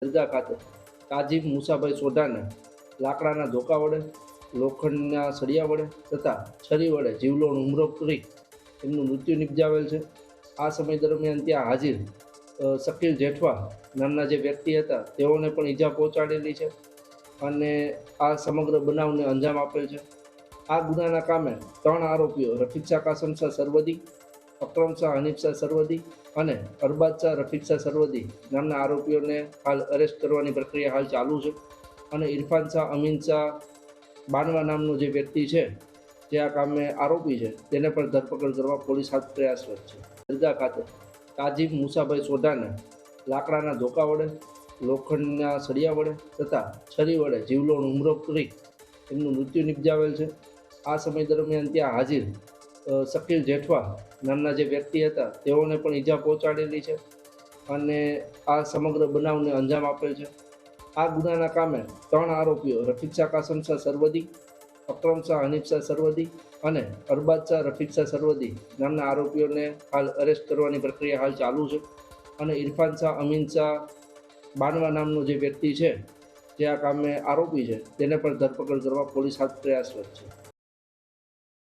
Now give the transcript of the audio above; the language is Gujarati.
દરગાહ ખાતે કાજી મુસાભાઈ સોઢાને લાકડાના ધોકા વડે, લોખંડના સળિયા વડે તથા છરી વડે જીવલેણ હુમલો કરી તેમનું મૃત્યુ નિપજાવેલ છે। આ સમય દરમિયાન ત્યાં હાજર શકીલ જેઠવા નામના જે વ્યક્તિ હતા તેઓને પણ ઈજા પહોંચાડેલી છે અને આ સમગ્ર બનાવને અંજામ આપેલ છે। આ ગુનાના કામે 3 આરોપીઓ રફીક શાહ કાસમ શાહ સરવદી, અકરમ શાહ હનીફ શાહ સરવદી અને અરબાજ શાહ રફીક શાહ સરવદી નામના આરોપીઓને હાલ અરેસ્ટ કરવાની પ્રક્રિયા હાલ ચાલુ છે અને ઇરફાન શાહ અમીન શાહ બાનવા નામનો જે વ્યક્તિ છે જે આ કામે આરોપી છે તેને પણ ધરપકડ કરવા પોલીસ હાથ પ્રયાસરત છે। દરગાહ ખાતે કાજી મુસાભાઈ સોઢાને લાકડાના ધોકા વડે, લોખંડના સળિયા વડે તથા છરી વડે જીવલેણ હુમલો કરી તેમનું મૃત્યુ નિપજાવેલ છે। આ સમય દરમિયાન ત્યાં હાજર શકીલ જેઠવા નામના જે વ્યક્તિ હતા તેઓને પણ ઈજા પહોંચાડેલી છે અને આ સમગ્ર બનાવને અંજામ આપેલ છે। આ ગુનાના કામે 3 આરોપીઓ રફીક શાહ કાસમ શાહ સરવદી, અકરમ શાહ હનીફ શાહ સરવદી અને અરબાજ શાહ રફીક શાહ સરવદી નામના આરોપીઓને હાલ અરેસ્ટ કરવાની પ્રક્રિયા હાલ ચાલુ છે અને ઇરફાન શાહ અમીન શાહ બાનવા નામનો જે વ્યક્તિ છે જે આ કામે આરોપી છે તેને પણ ધરપકડ કરવા પોલીસ હાથ પ્રયાસરત છે।